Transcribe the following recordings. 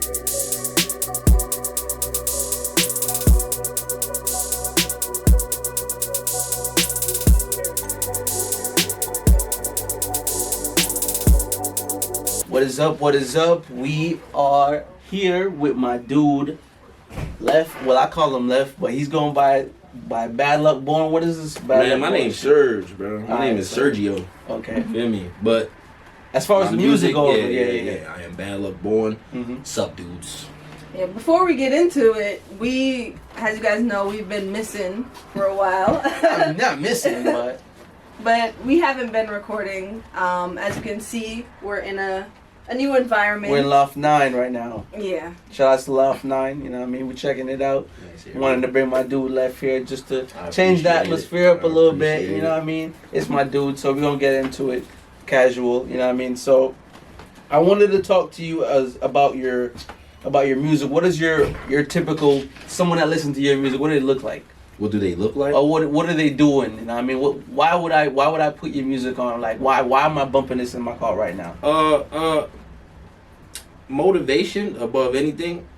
What is up? What is up? We are here with my dude, Left. Well, I call him Left, but he's going by BadLuckBorn. What is this? Man, my name's Serge, bro. My name is Sergio. Okay. Feel me? But as far as the music goes, yeah. I am BadLuckBorn. Sup, dudes? Yeah, before we get into it, as you guys know, we've been missing for a while. I'm not missing, but we haven't been recording. As you can see, we're in a new environment. We're in Loft 9 right now. Yeah. Shout out to Loft 9, you know what I mean? We're checking it out. Wanted to bring my dude Left here just to change the atmosphere up a little bit, you know what I mean? It's my dude, so we're going to get into it casual, you know what I mean? So I wanted to talk to you about your music. What is your typical, someone that listens to your music, what do they look like? What do they look like? Or what are they doing? You know what I mean? Why would I put your music on? Like, why am I bumping this in my car right now? Motivation above anything.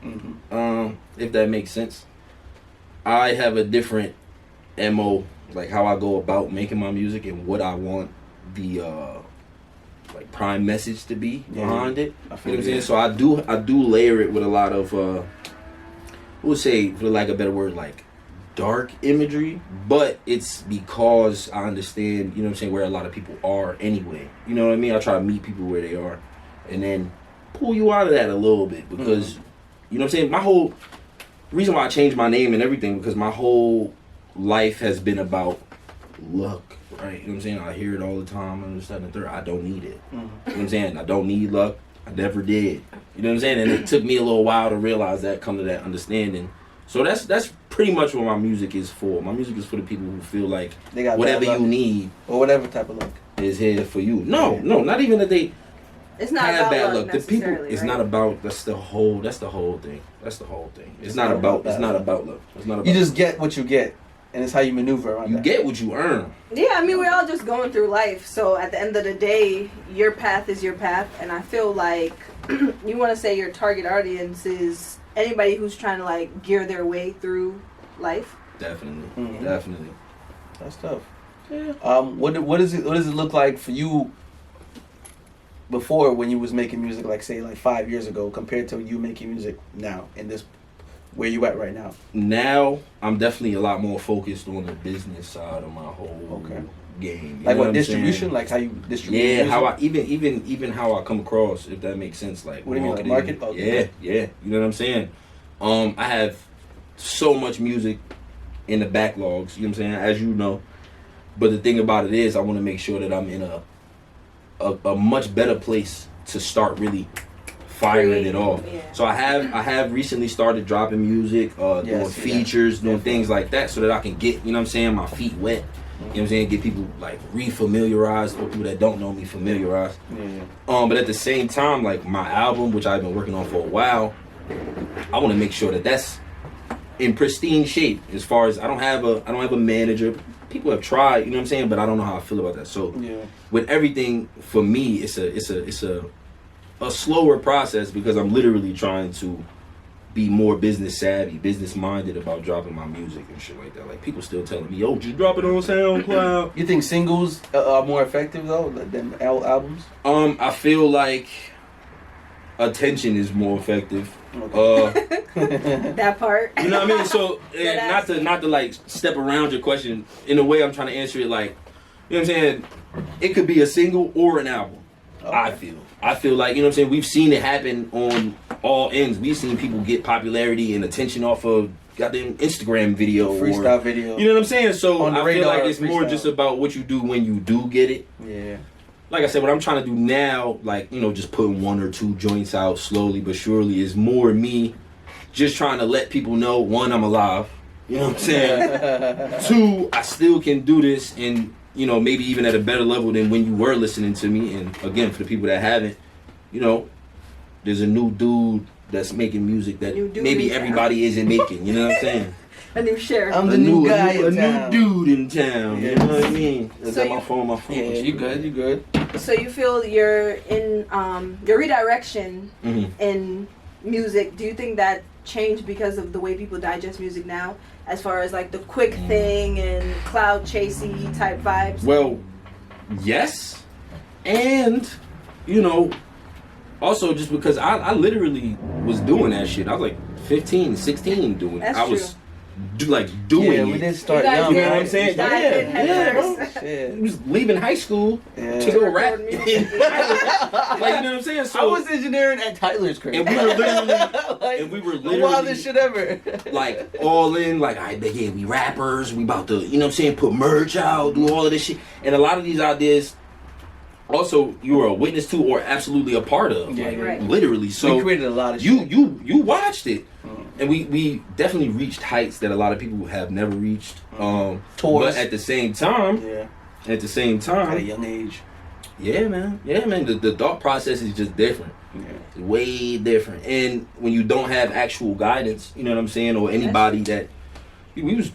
If that makes sense. I have a different MO, like how I go about making my music and what I want the like prime message to be behind it. You know what I'm saying? So I do layer it with a lot of we'll say, for lack of a better word, like dark imagery, but it's because I understand, you know what I'm saying, where a lot of people are anyway. You know what I mean? I try to meet people where they are and then pull you out of that a little bit because, you know what I'm saying, my whole reason why I changed my name and everything, because my whole life has been about luck, right? You know what I'm saying? I hear it all the time and this, that, and the third. I don't need it. You know what I'm saying? I don't need luck. I never did. You know what I'm saying? And it took me a little while to realize that, come to that understanding. So that's pretty much what my music is for. My music is for the people who feel like they got whatever you need or whatever type of luck is here for you. No, not even that they it's not have about bad luck. luck. The people, it's not about. That's the whole thing. It's not about luck. It's not about. You just get what you get, and it's how you maneuver around. You get what you earn. Yeah, I mean, we're all just going through life. So at the end of the day, your path is your path, and I feel like you want to say your target audience is anybody who's trying to like gear their way through life. Definitely, definitely. That's tough. Yeah. What does it look like for you before, when you was making music, like say like 5 years ago, compared to you making music now in this, where you at right now? Now I'm definitely a lot more focused on the business side of my whole game. Like what distribution? Like how you distribute? Yeah, music? how I even how I come across, if that makes sense. Like what do you mean, like market? Okay. Yeah. You know what I'm saying? I have so much music in the backlogs. You know what I'm saying? As you know, but the thing about it is, I want to make sure that I'm in a much better place to start really firing it off. Yeah. So I have recently started dropping music, doing features, doing things like that, so that I can get, you know what I'm saying, my feet wet. You know what I'm saying? Get people like re-familiarized, or people that don't know me familiarized. Yeah. But at the same time, like my album, which I've been working on for a while, I want to make sure that that's in pristine shape. As far as I don't have a manager. People have tried, you know what I'm saying, but I don't know how I feel about that. So with everything, for me, it's a slower process, because I'm literally trying to be more business savvy, business minded about dropping my music and shit like that. Like people still telling me, "Yo, just drop it on SoundCloud." You think singles are more effective though than albums? I feel like attention is more effective. That part. You know what I mean? So not to like step around your question, in a way I'm trying to answer it like, you know what I'm saying? It could be a single or an album. Okay. I feel like, you know what I'm saying, we've seen it happen on all ends. We've seen people get popularity and attention off of goddamn Instagram video, freestyle video. You know what I'm saying? So I feel like it's more just about what you do when you do get it. Yeah. Like I said, what I'm trying to do now, like, you know, just putting 1 or 2 joints out slowly but surely, is more me just trying to let people know, 1, I'm alive. You know what I'm saying? 2, I still can do this, and, you know, maybe even at a better level than when you were listening to me. And again, for the people that haven't, you know, there's a new dude that's making music that maybe everybody isn't making. You know what I'm saying? A new sheriff. I'm the new guy in town. A new dude in town. You know what I mean? So my phone. Yeah, you good. So you feel you're in your redirection in music, do you think that changed because of the way people digest music now, as far as like the quick thing and cloud chasey type vibes? Well, yes, and also just because I literally was doing that shit. I was like 15, 16 doing it. That's I was doing Yeah, it. we did start You guys young. You know what I'm saying? Yeah, bro. Yeah. I was leaving high school to go rap. Like, you know what I'm saying? So I was engineering at Tyler's crib. and we were literally the wildest shit ever. like all in, like, we rappers, we about to, put merch out, do all of this shit. And a lot of these ideas also you were a witness to or absolutely a part of. Yeah, right. Literally. So we created a lot of shit. You watched it. And we definitely reached heights that a lot of people have never reached. Tours. But at the same time, at a young age. Yeah, man. The thought process is just different. Yeah. It's way different. And when you don't have actual guidance, you know what I'm saying, or anybody that we was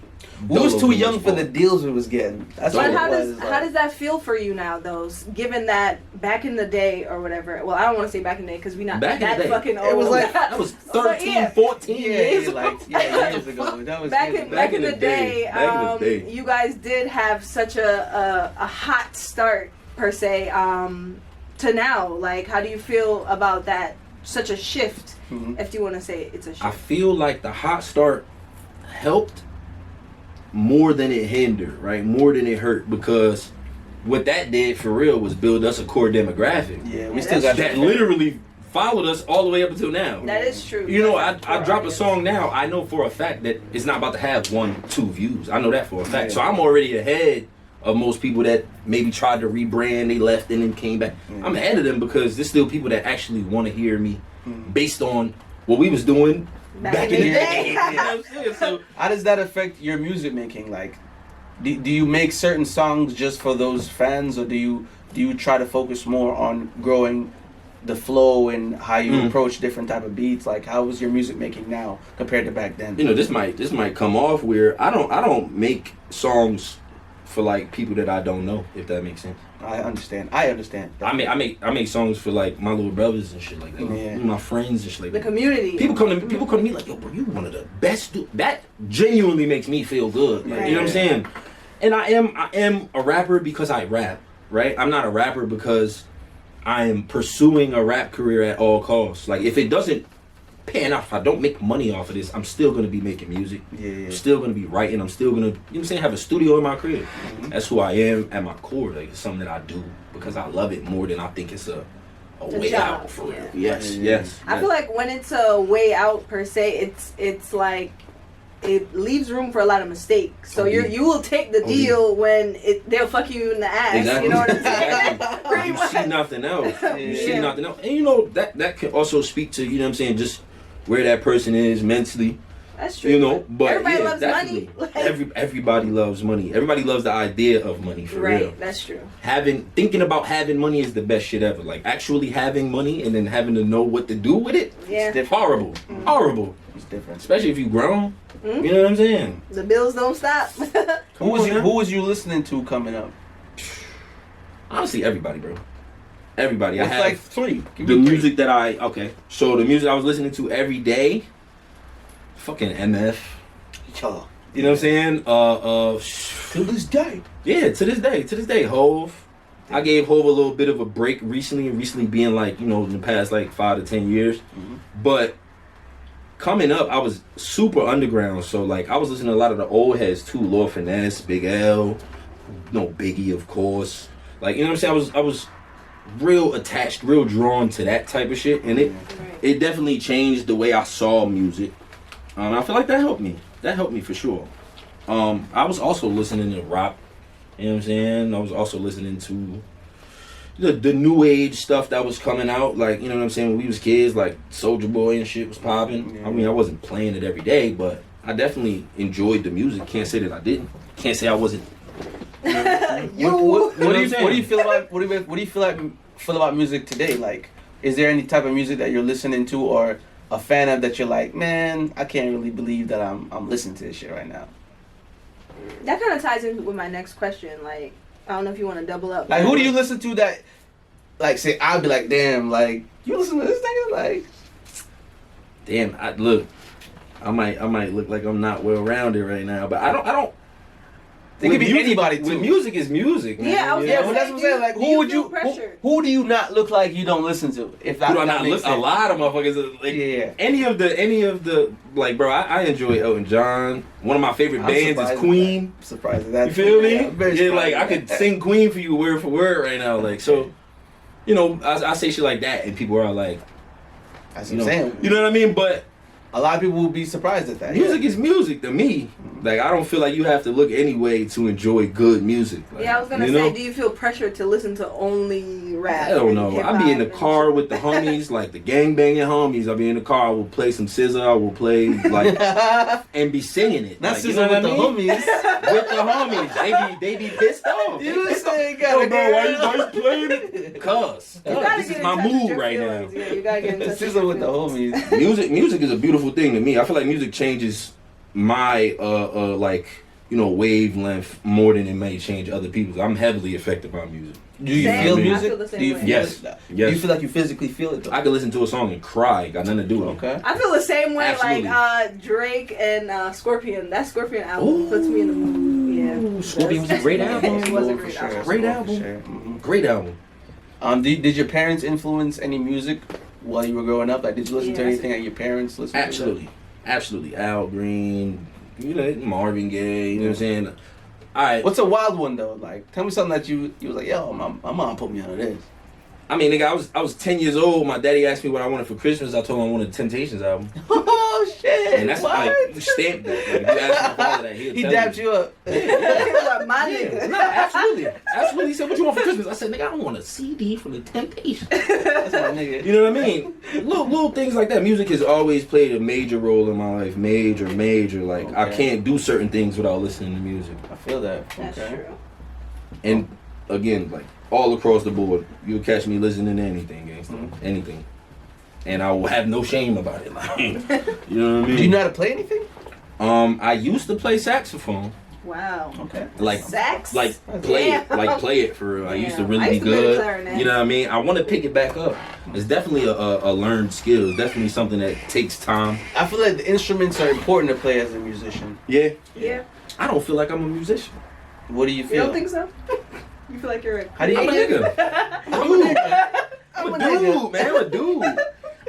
too young for the deals we was getting. That's But what how it was. how does that feel for you now, though? Given that back in the day or whatever. Well, I don't want to say back in the day because we not Back in that the day. fucking old. It was like that was 13, yeah. 14 years ago. years ago. That was back in the day, Back in the day. you guys did have such a hot start per se to now. Like, how do you feel about that? Such a shift, if you want to say it's a shift. I feel like the hot start helped more than it hindered, right? More than it hurt, because what that did for real was build us a core demographic. Yeah, we still got that literally followed us all the way up until now. That is true. I drop a song now, I know for a fact that it's not about to have 1, 2 views. I know that for a fact. So I'm already ahead of most people that maybe tried to rebrand, they left and then came back. I'm ahead of them because there's still people that actually want to hear me based on what we was doing back in the day. You know what I'm saying? So how does that affect your music making? Like, do you make certain songs just for those fans, or do you try to focus more on growing the flow and how you approach different type of beats? Like, how is your music making now compared to back then? this might come off where I don't make songs for like people that I don't know, if that makes sense. I understand. I make songs for like my little brothers and shit like that. Yeah. My friends and shit like the that. community. People come to me like, yo, bro, you one of the best. That genuinely makes me feel good. Like, you know what I'm saying? And I am a rapper because I rap, right? I'm not a rapper because I am pursuing a rap career at all costs. Like, if it doesn't pan out, if I don't make money off of this, I'm still gonna be making music. Yeah. I'm still gonna be writing. I'm still gonna, have a studio in my crib. That's who I am at my core. Like, it's something that I do because I love it more than I think it's a way job. out for real. Yeah. Yes. I feel like when it's a way out per se, it's like it leaves room for a lot of mistakes. So you will take the deal when they'll fuck you in the ass. Exactly. You know what I'm saying? Exactly. Pretty You much. see nothing else. You see Yeah. nothing else. And that can also speak to, just where that person is mentally. That's true. But everybody yeah, loves definitely. money. Everybody loves money. Everybody loves the idea of money, for real. Right, that's true. Thinking about having money is the best shit ever. Like, actually having money and then having to know what to do with it. Yeah. It's horrible. Horrible. It's different. Especially if you grown. You know what I'm saying? The bills don't stop. Who was you listening to coming up? Honestly, everybody, bro. Everybody. It's I have like 3. Give the me 3. music that so the music I was listening to every day, fucking MF. Yo, You know what I'm saying? to this day. Yeah, to this day, Hove. I gave Hove a little bit of a break recently being like, in the past like 5 to 10 years. But coming up, I was super underground, so like I was listening to a lot of the old heads too, Lord Finesse, Big L, Biggie, of course. Like, you know what I'm saying? I was real attached, real drawn to that type of shit, and it definitely changed the way I saw music. I feel like that helped me. That helped me for sure. I was also listening to rock. You know what I'm saying? I was also listening to the new age stuff that was coming out. Like, you know what I'm saying? When we was kids, like Soulja Boy and shit was popping. Yeah. I mean, I wasn't playing it every day, but I definitely enjoyed the music. Can't say that I didn't. Can't say I wasn't. What do you feel about music today? Like, is there any type of music that you're listening to or a fan of that you're like, man, I can't really believe that I'm listening to this shit right now? That kind of ties in with my next question. Like, I don't know if you want to double up. Like, who do you listen to that, like, say, I'll be like, damn, like, you listen to this nigga? Like, damn, I might look like I'm not well rounded right now, but I don't. It could be anybody too. With music is music. Man. Yeah, I was Yeah, gonna but say, that's what I'm saying. Like, do who you would feel you? pressured? Who do you not look like you don't listen to? If that, Who do I that not makes look? sense. A lot of motherfuckers. Like, Yeah. Any of the like, bro. I enjoy Elton John. One of my favorite I'm bands surprised is Queen. I'm surprised at that. You feel me? I'm very Yeah, surprised like I at could that. sing Queen for you word for word right now. Like so, you know, I say shit like that, and people are like, That's you what know, I'm saying. you know what I mean? But A lot of people will be surprised at that. music is music to me. Like I don't feel like you have to look any way to enjoy good music. Like, Yeah, I was gonna you say, know? do you feel pressured to listen to only rap? I don't and know. hip-hop I be in the and car shit? with the homies, like the gang banging homies. I be in the car. I will play some SZA. I will play like and be singing it. Not like, SZA you know what with I the mean? homies. With the homies, they be pissed off. They You pissed say off. gotta Yo, bro, why get you playing it? Cuz You gotta this get is in my touch with mood your right feelings. now. Yeah, you gotta get in touch with SZA your with the feelings. homies. Music is a beautiful thing to me. I feel like music changes my like, you know, wavelength more than it may change other people's. I'm heavily affected by music. Do you Same. feel I music? feel the same Do you way. feel Yes. it? Yes. Do you feel like you physically feel it though? I could listen to a song and cry. Got nothing to do with it. Okay. I feel the same way. Absolutely. Like Drake and Scorpion. That Scorpion album puts me in the mood. Yeah, Scorpion was a great album. It was a For great sure. album. Great For album. sure. Mhm. Great album. Did your parents influence any music while you were growing up? Like, did you listen to Yes. anything that your parents listened to? Absolutely. Al Green, you know, Marvin Gaye, you know what I'm saying? Alright. What's a wild one though? Like, tell me something that you was like, yo, my mom put me on this. I mean, nigga, I was 10 years old. My daddy asked me what I wanted for Christmas. I told him I wanted the Temptations album. Oh shit! And that's what? like, you stamped that. Like, if you ask my father that, He dapped you up. Like, my Yeah, nigga. no, absolutely. Absolutely. He said, what you want for Christmas? I said, nigga, I want a CD from the Temptations. That's my nigga. You know what I mean? Little things like that. Music has always played a major role in my life. Major. Like, I Okay. can't do certain things without listening to music. I feel that. That's Okay. true. And again, like all across the board, you'll catch me listening to anything, gangsta. Mhm. Anything. And I will have no shame about it. Like, you know what I mean? Do you know how to play anything? I used to play saxophone. Wow. Okay. Like Sax? play Damn. it. Like play it for real. I used to Damn. really I be used to play the good. clarinet. You know what I mean? I want to pick it back up. It's definitely a learned skill. It's definitely something that takes time. I feel like the instruments are important to play as a musician. Yeah. Yeah. I don't feel like I'm a musician. What do you You feel? don't think so? You feel like you're a How do you- I'm a nigga. I'm a nigga. I'm a nigga. dude, man. I'm a dude.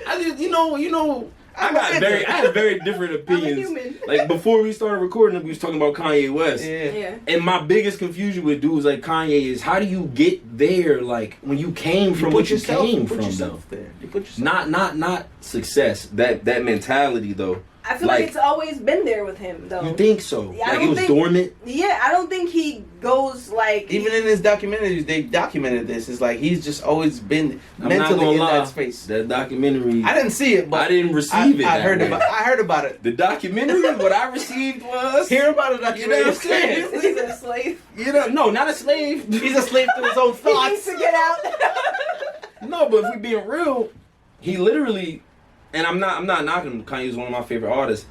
I just, you know, I I'm a had very different I'm a opinions. human. Like before we started recording, we was talking about Kanye West. Yeah. Yeah. And my biggest confusion with dudes like Kanye is how do you get there? Like when you came from what you came from, though. there. You put yourself. Not success. That mentality though. I feel like Like- it's always been there with him, though. You think so? Yeah, I Like it don't was think- dormant. Yeah, I don't think he goes like. Even in his documentaries, they documented this. It's like he's just always been I'm not mentally gonna in lie. that space. That documentary. I didn't see it, but I didn't receive it. I that heard way. about. I heard about it. The documentary. What I received was Hear about it. You know what I'm saying? He's a slave. You know, no, not a slave. He's a slave to his own He needs thoughts. to get out. No, but if we being real, he literally, and I'm not knocking him. Kanye's one of my favorite artists.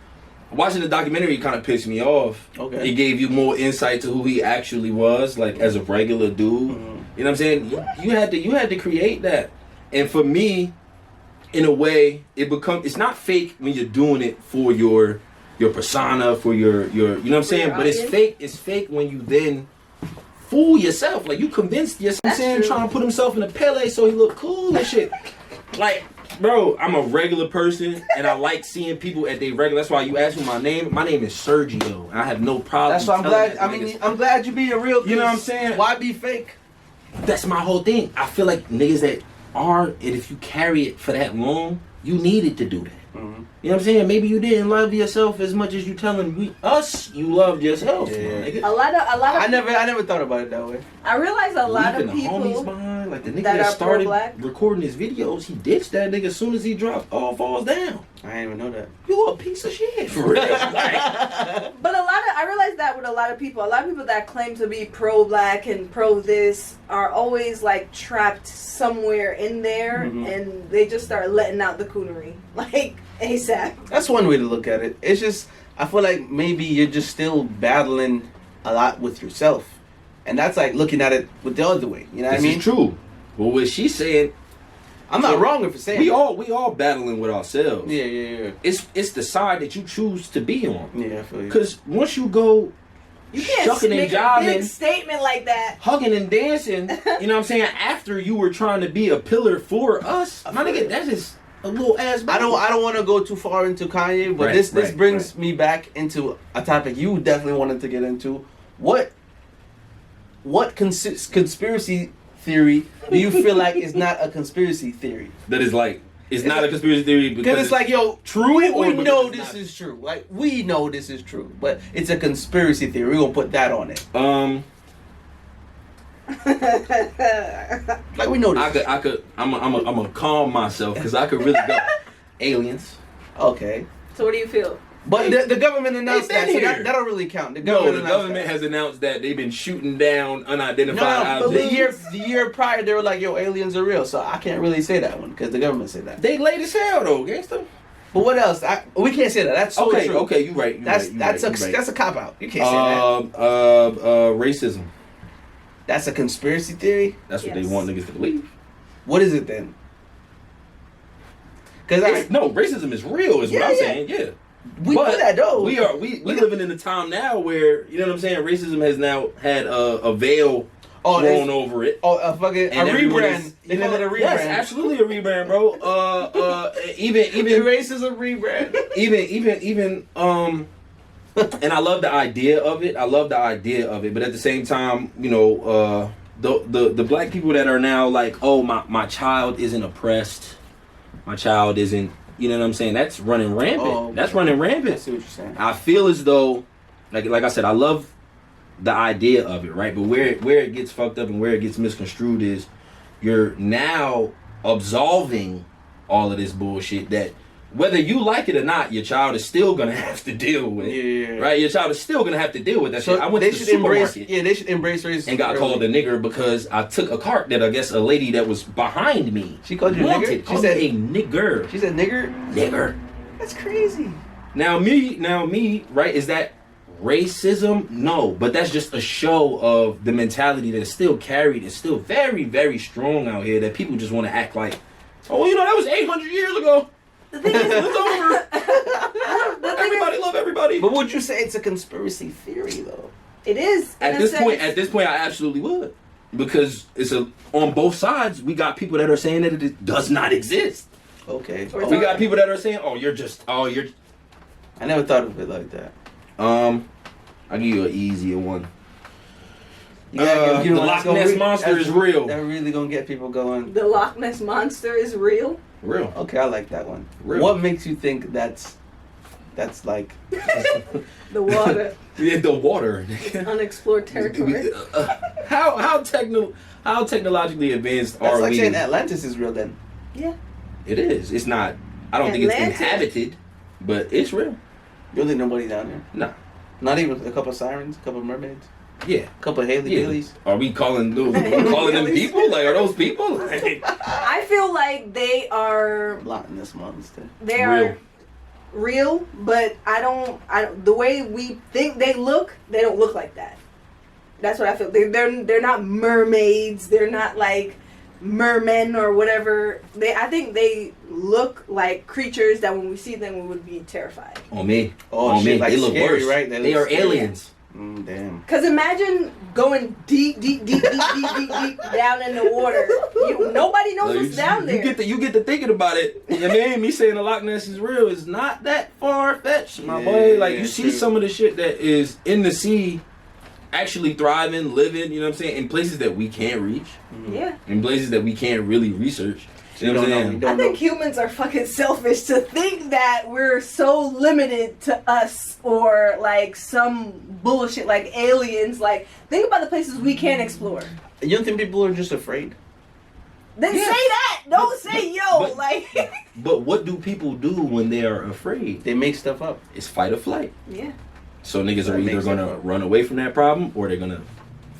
Watching the documentary kind of pissed me off. Okay. It gave you more insight to who he actually was, like as a regular dude. Mhm. You know what I'm saying? You had to create that. And for me, in a way, it's not fake when you're doing it for your persona, for your you know what I'm saying? your But it's audience. fake. It's fake when you then fool yourself. Like you convinced yourself. That's I'm saying, true. trying to put himself in a Pele so he look cool and shit. Like, bro, I'm a regular person and I like seeing people at their regular. That's why you asked me my name. My name is Sergio. And I have no problem. That's why I'm telling glad. that I to mean, niggas. I'm glad you being real. You know what I'm 'cause saying? Why be fake? That's my whole thing. I feel like niggas that are, and if you carry it for that long, you needed to do that. Mm-hmm. You know what I'm saying? Maybe you didn't love yourself as much as you telling us you loved yourself. Yeah. my nigga. A lot of. I never thought about it that way. I realize a lot of Leaving the homies people. behind, like the nigga that that are started pro-black. recording his videos, he ditched that nigga as soon as he dropped All Falls Down. I didn't even know that. You a piece of shit for real. Like, But I realize that with a lot of people that claim to be pro-black and pro-this are always like trapped somewhere in there, Mhm. and they just start letting out the coonery like ASAP. That's one way to look at it. It's just I feel like maybe you're just still battling a lot with yourself, and that's like looking at it with the other way. You know what I this mean? is true. But what she's saying, I'm not wrong if saying we all battling with ourselves. Yeah. It's the side that you choose to be on. Yeah, I feel you. Because once you go You can't shucking and make a jiving, big statement like that. hugging and dancing, you know what I'm saying? After you were trying to be a pillar for us, my nigga, that is a little ass. Baby. I don't want to go too far into Kanye, but this brings me back into a topic you definitely wanted to get into. What conspiracy theory do you feel like is not a conspiracy theory? That is like it's not a conspiracy theory because it's like, yo, true. We know this is true. Like, we know this is true, but it's a conspiracy theory. We're gonna put that on it. Like, we know this. I'm gonna calm myself because I could really go aliens. Okay. So what do you feel? But the government announced that, so that don't really count. The government has announced that they've been shooting down unidentified objects. objects. The year prior, they were like, yo, aliens are real. So I can't really say that one because the government said that. They late as hell though, gangster. But what else? We can't say that. That's so true. Okay, you're right. That's a cop out. You can't say that. Racism. That's a conspiracy theory. That's what they want niggas to believe. What is it then? Because no, racism is real. Is what I'm saying. Yeah. We know that though. We living in a time now where, you know what I'm saying, racism has now had a veil thrown over it. A rebrand. They call it a rebrand. Yes, absolutely a rebrand, bro. Even racism rebrand. even and I love the idea of it. But at the same time, you know, the black people that are now like, oh, my child isn't oppressed. My child isn't. You know what I'm saying? That's running rampant. That's running rampant. I see what you're saying. I feel as though, like I said, I love the idea of it, right? But where it gets fucked up and where it gets misconstrued is you're now absolving all of this bullshit that whether you like it or not, your child is still gonna have to deal with. Yeah. Right? Your child is still gonna have to deal with that shit. I went to the supermarket. They should embrace racism. And got called a nigger because I took a cart that I guess a lady that was behind me. She called you a nigger? She said a nigger. She said nigger? Nigger. That's crazy. Now me, right, is that racism? No, but that's just a show of the mentality that's still carried and still very, very strong out here that people just want to act like, oh, you know, that was 800 years ago. The thing is, it's over. Everybody love everybody. But would you say it's a conspiracy theory, though? It is. At this point, I absolutely would, because on both sides. We got people that are saying that it does not exist. Okay. We got people that are saying, you're. I never thought of it like that. I'll give you an easier one. The Loch Ness Monster is real. That really gonna get people going. The Loch Ness Monster is real? Real. Okay, I like that one. Real. What makes you think that's like... The water. Yeah, the water. Unexplored territory. How technologically advanced that's are like we? Saying Atlantis is real then. Yeah. It is. It's not. I don't think it's inhabited, but it's real. You don't think nobody down there? No. Not even a couple of sirens, a couple of mermaids? Yeah. A couple of Haleys? Are we calling them people? Like, are those people? I feel like they are... Loch Ness Monster. They are real, but I don't... The way we think they don't look like that. That's what I feel. They're not mermaids. They're not like mermen or whatever. I think they look like creatures that when we see them, we would be terrified. On me. Oh, shit, like they look scary, worse. Right? They are aliens. Damn. Because imagine going deep down in the water. Nobody knows what's down there. You get to thinking about it. You know what I mean? Me saying the Loch Ness is real is not that far fetched, my boy. Like you see some of the shit that is in the sea actually thriving, living, you know what I'm saying, in places that we can't reach. Yeah. In places that we can't really research. You know what I'm saying? I think humans are fucking selfish to think that we're so limited to us or like some bullshit like aliens. Like, think about the places we can't explore. You don't think people are just afraid? Then say that. Don't say yo. But what do people do when they are afraid? They make stuff up. It's fight or flight. Yeah. So niggas are either gonna run away from that problem or they're gonna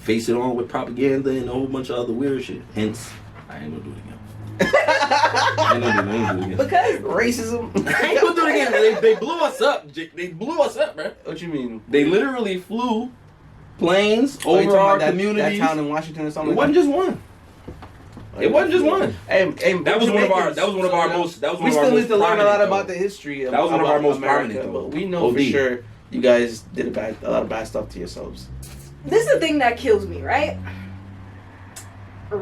face it on with propaganda and a whole bunch of other weird shit. Hence, I ain't gonna do it again. I ain't gonna do it again. Because racism. I ain't gonna do it again. They blew us up. They blew us up, man. What you mean? They literally flew planes over our communities. That town in Washington or something. It wasn't just one. It wasn't just one. Hey, That was one of our. That was one of our most. That was one we of our still most. need to learn a lot prominent, about though. the history of That was one of our most America, prominent, though. but we know for OD. sure you guys did a lot of bad stuff to yourselves. This is the thing that kills me, right?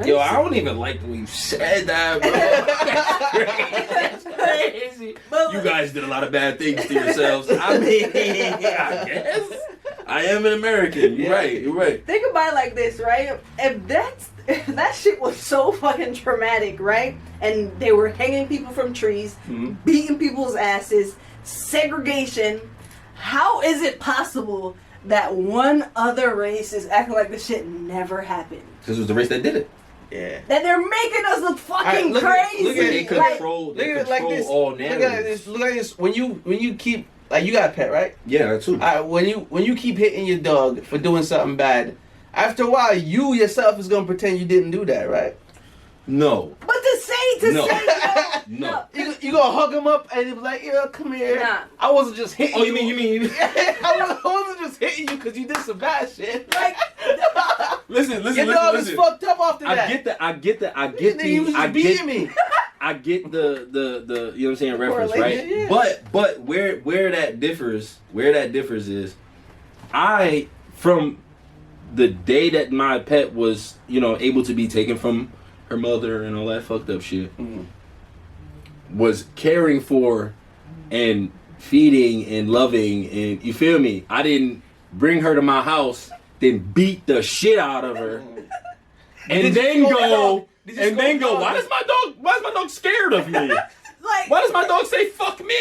Yo, I don't even like the way you said that, bro. That's crazy. You guys did a lot of bad things to yourselves. I mean, I guess. I am an American. You're right. You're right. Think about it like this, right? If that shit was so fucking traumatic, right? And they were hanging people from trees, beating people's asses, segregation. How is it possible that one other race is acting like this shit never happened? This was the race that did it. Yeah. That they're making us look fucking crazy. Look at They it. control. They Look at it control like this. all Look at narratives. this. Look at this. When you keep like you got a pet, right? Yeah, that too. When you keep hitting your dog for doing something bad, after a while you yourself is gonna pretend you didn't do that, right? No. But to say No. no. You gonna hug him up and he be like, "Yeah, come here." Nah. I wasn't just hitting. Oh, you mean? I wasn't just hitting you because you did some bad shit. Like, Listen. Your dog is fucked up after that. I get He was just beating me. I get the you know what I'm saying reference, right? Yeah. But where that differs is I from the day that my pet was, you know, able to be taken from her mother and all that fucked up shit, was caring for and feeding and loving, and you feel me? I didn't bring her to my house, then beat the shit out of her, and then go, why is my dog scared of me? like, Why does my dog say fuck me?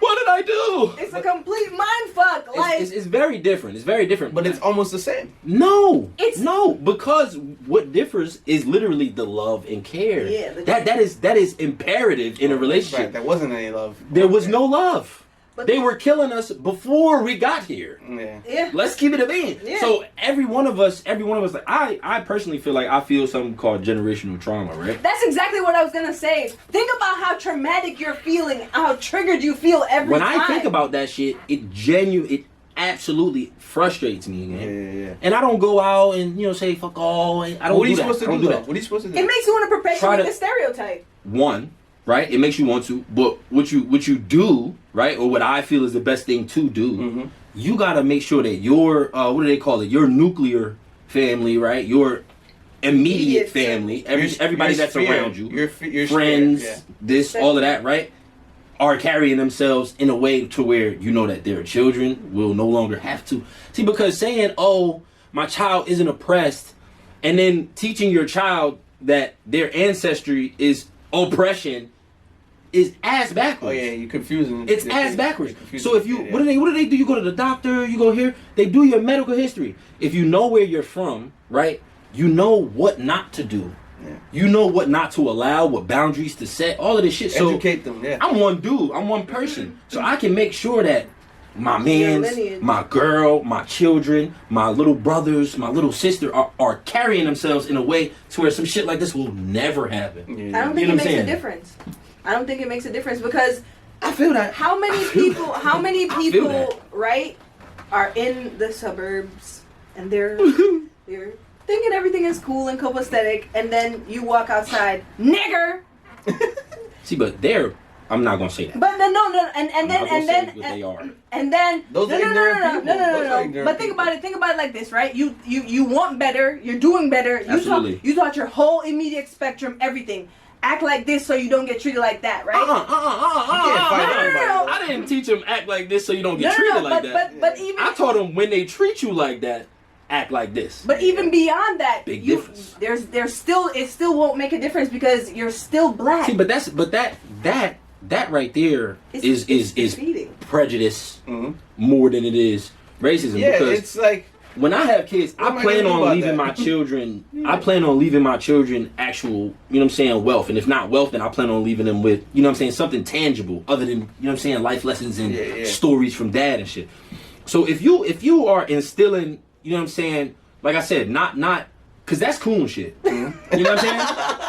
What did I do? it's a complete mind fuck. Like, It's very different. It's very different. But it's almost the same. No, It's- no, because what differs is literally the love and care. Yeah, that is imperative in a relationship. Right, there wasn't any love. There was no love. But They were killing us before we got here. Yeah. yeah. Let's keep it a bean. Yeah. So every one of us, like I personally feel like I feel something called generational trauma, right? That's exactly what I was gonna say. Think about how traumatic you're feeling, how triggered you feel every When time. I think about that shit, it absolutely frustrates me, man. Yeah. And I don't go out and, you know, say fuck all. And I don't What are do you that. supposed to I don't do do though? that. What are you supposed to do? It makes you want to perpetuate Try to- the stereotype. One, right? It makes you want to, but what you do, right, or what I feel is the best thing to do, you gotta make sure that your what do they call it? Your nuclear family, right? Your immediate family, everybody that's around you, your friends, sphere, this, all of that, right, are carrying themselves in a way to where you know that their children will no longer have to. See, because saying, oh, my child isn't oppressed, and then teaching your child that their ancestry is oppression is ass backwards. Oh yeah, you're confusing. It's ass backwards. So if you, what do they do? You go to the doctor, you go here, they do your medical history. If you know where you're from, right, you know what not to do. Yeah. You know what not to allow, what boundaries to set, all of this shit. So Educate them, yeah. I'm one dude, I'm one person. So I can make sure that my mans, lineage. my girl, my children, my little brothers, my little sister are carrying themselves in a way to where some shit like this will never happen. Yeah. I don't You think know it what I'm makes a saying? difference. I don't think it makes a difference because I feel that. how many I feel people, that. right, are in the suburbs and they're thinking everything is cool and copacetic, and then you walk outside, nigger. See, but I'm not gonna say that. But no, and I'm then not gonna say what they are. And then Those are ignorant people. Those are ignorant But think about it like this, right? You want better, you're doing better. Absolutely. You taught your whole immediate spectrum, everything. Act like this so you don't get treated like that, right? I didn't teach them act like this so you don't get treated like that. But even I taught them when they treat you like that, act like this. But even beyond that, Big difference. There's still, it still won't make a difference because you're still black. See, but that right there is defeating. prejudice more than it is racism. Yeah, because it's like when I have kids, What am I I plan gonna do on about leaving that? my children. I plan on leaving my children actual, you know what I'm saying, wealth. And if not wealth, then I plan on leaving them with, you know what I'm saying, something tangible other than, you know what I'm saying, life lessons and stories from dad and shit. So if you are instilling, you know what I'm saying, like I said, not because that's cool shit. You know what I'm saying?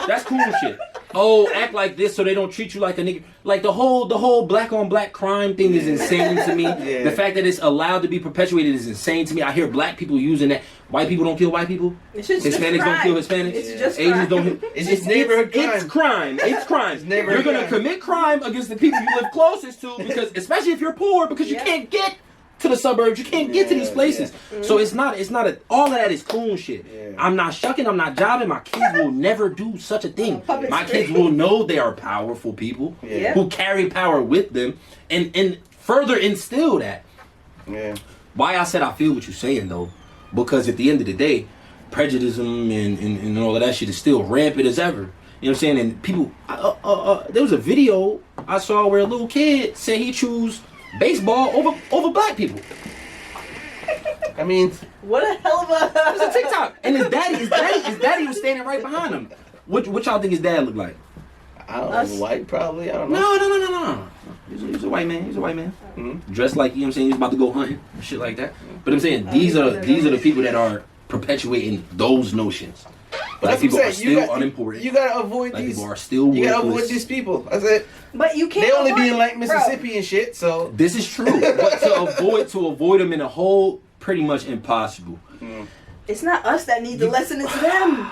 That's cool shit. oh, act like this so they don't treat you like a nigga. Like the whole black on black crime thing is insane to me. Yeah. The fact that it's allowed to be perpetuated is insane to me. I hear black people using that. White people don't kill white people. It's just Hispanics don't kill Hispanics. It's just Asians crime. don't. It's just neighborhood crime. It's crime. It's crime. It's neighborhood You're gonna crime. commit crime against the people you live closest to because, especially if you're poor, because you can't get to the suburbs, you can't get to these places. Yeah. So it's not all of that is coon shit. Yeah. I'm not shucking, I'm not jobbing. My kids will never do such a thing. Puppet My street. kids will know they are powerful people Yeah. who carry power with them and further instill that. Yeah. Why I said I feel what you're saying though, because at the end of the day, prejudice and all of that shit is still rampant as ever. You know what I'm saying? And people, there was a video I saw where a little kid said he choose baseball over black people. I mean, What a hell of It was a a TikTok, and his daddy was standing right behind him. What y'all think his dad looked like? I don't know, white probably. I don't know. No. He's a white man. He's a white man. Mm-hmm. Dressed like, you know what I'm saying, he's about to go hunting and shit like that. But I'm saying these are the people that are perpetuating those notions. Black That's people what are I'm saying. still unimportant. You gotta avoid Black these. people are still You gotta worthless. avoid these people. That's it. But you can't. They only avoid- be in like Bro, Mississippi and shit. So This is true, but to avoid them in a whole, pretty much impossible. it's not us that need the lesson. It's them.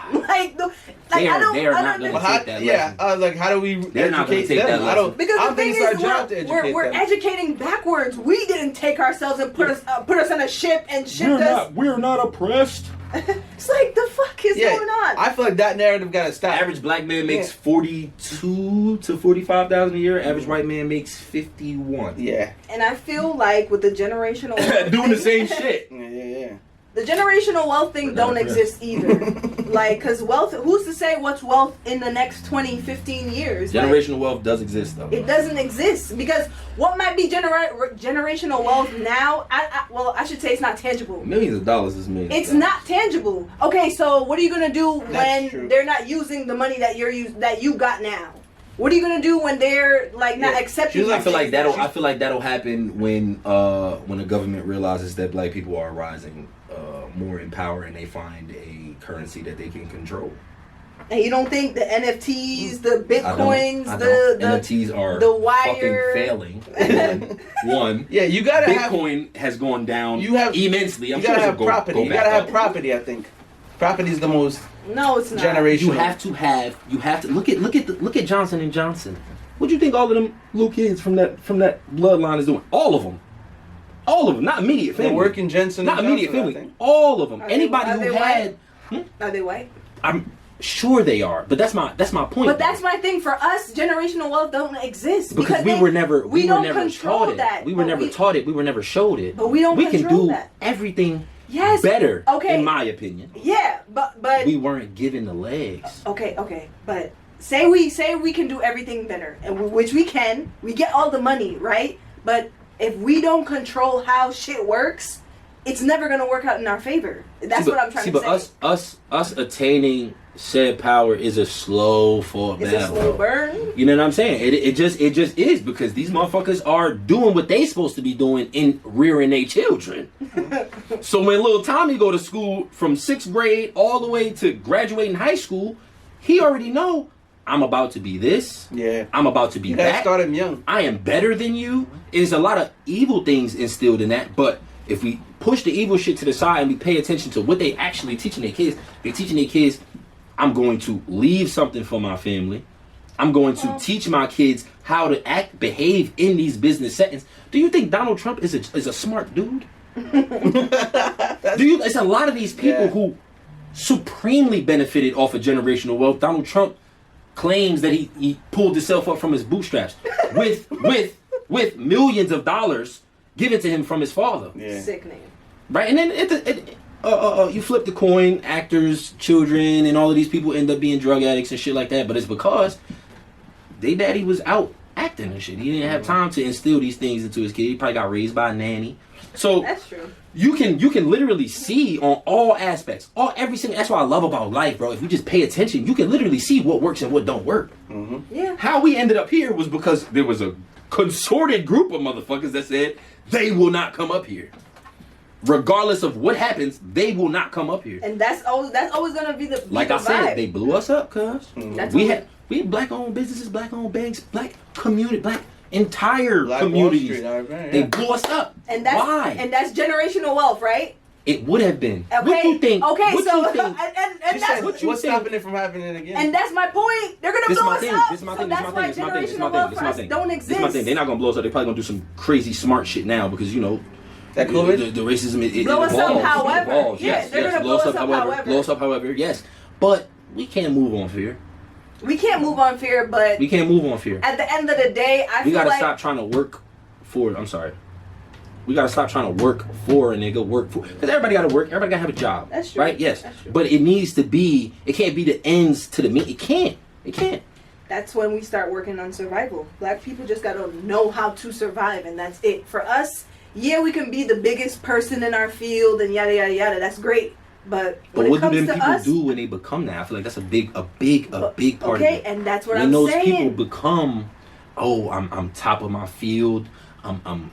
They are not I gonna don't But take how, that yeah, lesson. I was like, how do we They're not gonna educate take them? that I don't. lesson. Because I the don't thing think it's our is, job to educate we're them. educating backwards. We didn't take ourselves and put us on a ship and shipped us. We're not oppressed. It's like the fuck is Yeah, going on? I feel like that narrative gotta stop. Average black man makes 42 to 45,000 a year. Average white man makes 51. Yeah. And I feel like with the generational Doing the thing- same shit. Yeah. The generational wealth thing don't exist either. Like, because wealth, who's to say what's wealth in the next 20, 15 years? Like, Generational wealth does exist though. it doesn't exist. Because what might be generational wealth now, I should say it's not tangible. Millions of dollars is millions. It's not tangible. Okay, so what are you going to do That's when true. they're not using the money that you got now? What are you gonna do when they're like not accepting? I feel like that'll happen when the government realizes that black people are rising more in power and they find a currency that they can control. And you don't think the NFTs, the bitcoins, I don't. the NFTs are the wire fucking failing. One. Yeah, you gotta have. Bitcoin has gone down You have immensely. I'm You gotta sure have property. You gotta have property. I think property is the most No, it's not. generational. You have to look at Johnson and Johnson. What do you think all of them little kids from that bloodline is doing? All of them, not immediate family. They're working Jensen. Not and immediate Johnson, I family. think. All of them. Are Anybody they who white? had, Are they white? I'm sure they are. But that's my point. But that's my thing. For us, generational wealth don't exist because we were never don't never control taught it. that. We were But never taught it. We were never showed it. But we don't We can control do that. everything Yes. better. Okay. In my opinion. Yeah, but We weren't given the legs. okay, but say we can do everything better, and which we can. We get all the money, right? But if we don't control how shit works, it's never gonna work out in our favor. That's what I'm trying to say. But us attaining said power is a slow fall It's battle. a slow burn. You know what I'm saying? It just is because these motherfuckers are doing what they supposed to be doing in rearing their children. So when little Tommy go to school from 6th grade all the way to graduating high school, he already know I'm about to be this. Yeah. I'm about to be You gotta that. start him young. I am better than you. There's a lot of evil things instilled in that, but if we push the evil shit to the side and we pay attention to what they actually teaching their kids, they're teaching their kids, I'm going to leave something for my family. I'm going to teach my kids how to behave in these business settings. Do you think Donald Trump is a smart dude? It's a lot of these people who supremely benefited off of generational wealth. Donald Trump claims that he pulled himself up from his bootstraps with millions of dollars given to him from his father. Yeah. Sickening. Right, and then you flip the coin, actors, children, and all of these people end up being drug addicts and shit like that. But it's because they daddy was out acting and shit. He didn't have time to instill these things into his kid. He probably got raised by a nanny. So That's true. you can literally see on all aspects, every single. That's what I love about life, bro. If you just pay attention, you can literally see what works and what don't work. Yeah. How we ended up here was because there was a consorted group of motherfuckers that said they will not come up here. Regardless of what happens, they will not come up here. And that's always gonna be the Like I said, they blew us up, cuz. That's We black-owned businesses, black-owned banks, black community, black entire Black communities. Wall Street, all right, They yeah. blew us up. And that's Why? And that's generational wealth, right? It would have been. Okay. What you think? Okay, what so you think? and She that's said, what you what's think? stopping it from happening again? and that's my point. They're gonna This is blow my us thing. up. This is my So thing. This is that's my why thing. This is my thing. This is my generational thing. wealth This is for my us thing. don't This is my exist. thing. They're not gonna blow us up. They're probably gonna do some crazy smart shit now because you know. That COVID? The racism it Blow us up, evolves. however. It evolves. Yeah, Yes, they're yes. gonna blow us up, however. Blow us up, however. Yes, but we can't move on fear. We can't move on fear, but We can't move on fear. at the end of the day, I We feel gotta like stop trying to work for. I'm sorry. We gotta stop trying to work for a nigga. Work for because everybody gotta work. Everybody gotta have a job. That's true. Right? Yes. That's true. But it needs to be. It can't be the ends to the means. It can't. It can't. that's when we start working on survival. Black people just gotta know how to survive, and that's it. For us, yeah, we can be the biggest person in our field and yada yada yada. That's great. But when But it what do comes them to people us, do when they become that? I feel like that's a big part okay, of it. and that's what When I'm those saying. people become, oh, I'm top of my field. I'm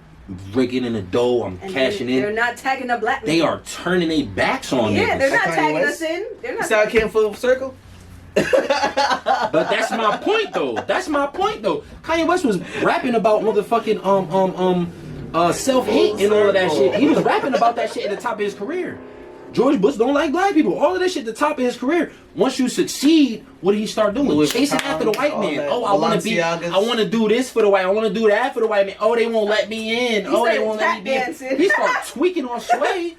rigging in the dough. I'm And cashing they're in. not tagging the black. They nigga. are turning their backs on Yeah, niggas. they're not Kanye tagging West? us in. They're You not. see how I came full circle? But that's my point though. That's my point though. Kanye West was rapping about motherfucking self-hate and all of that shit. He was rapping about that shit at the top of his career. George Bush don't like black people. All of that shit at the top of his career. Once you succeed, what did he start doing? Louis Chasing Vuitton, after the white all man. that. Oh, I want to be. Balenciagas. I want to do this for the white. I want to do that for the white man. Oh, they won't let me in. He Oh, they started won't let me be in. tap dancing. He started tweaking on Sway.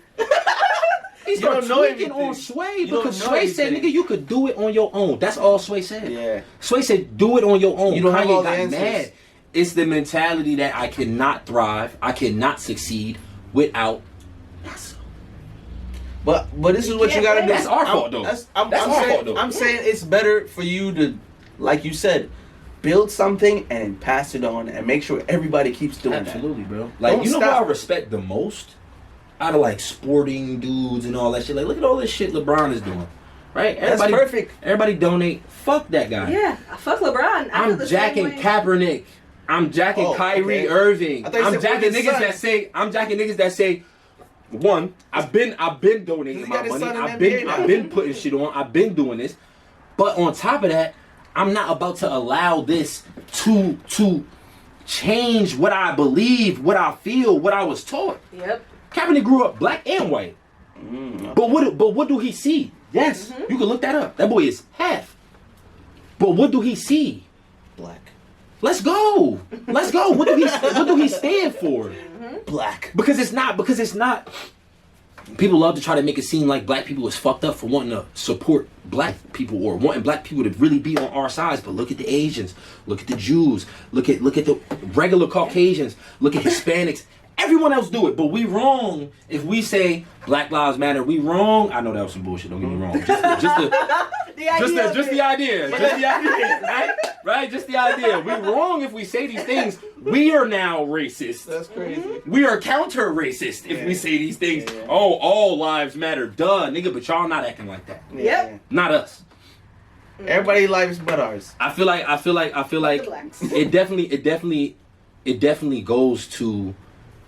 He started don't know tweaking everything. on Sway You don't because know Sway said, everything. "Nigga, you could do it on your own." That's all Sway said. Yeah. Sway said, "Do it on your own." You don't have Kanye all the got answers. mad. It's the mentality that I cannot thrive, I cannot succeed without myself. But this is what you gotta do. That's our fault, though. That's our saying, fault, though. I'm saying it's better for you to, like you said, build something and pass it on and make sure everybody keeps doing Absolutely, bro. Like, Don't you know stop. who I respect the most? Out of like sporting dudes and all that shit. Like, look at all this shit LeBron is doing. Right? That's Everybody, perfect. Everybody donate. Fuck that guy. Yeah, fuck LeBron. I feel I'm the same jacking way. Kaepernick. I'm jacking Oh, Kyrie okay. Irving. I thought you I'm said jacking with his niggas son. that say. I'm jacking niggas that say. One, I've been donating He's my got his money. son in I've NBA been now. I've been putting shit on. I've been doing this. But on top of that, I'm not about to allow this to change what I believe, what I feel, what I was taught. Yep. Kaepernick grew up black and white. But what do he see? Yes, you can look that up. That boy is half. But what do he see? Black. Let's go. Let's go. What do he stand for? Black. Because it's not. People love to try to make it seem like black people is fucked up for wanting to support black people or wanting black people to really be on our sides. But look at the Asians, look at the Jews, look at the regular Caucasians, look at Hispanics. Everyone else do it, but we wrong if we say Black Lives Matter. We wrong. I know that was some bullshit. Don't get me wrong. Just the idea, right? Just the idea. We wrong if we say these things. We are now racist. That's crazy. We are counter racist if we say these things. Yeah. Oh, all lives matter, duh, nigga. But y'all not acting like that. Yep. Not us. Everybody lives but ours. I feel like The blacks. it definitely goes to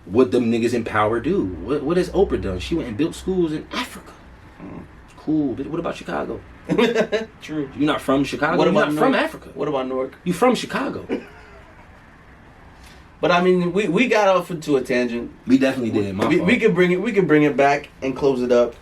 what them niggas in power do. What has Oprah done? She went and built schools in Africa. Cool. What about Chicago? True. You're not from Chicago. What You're about not from Newark? Africa. What about Newark? You from Chicago. But I mean, we got off into a tangent. We definitely did. My fault. We could bring it back and close it up.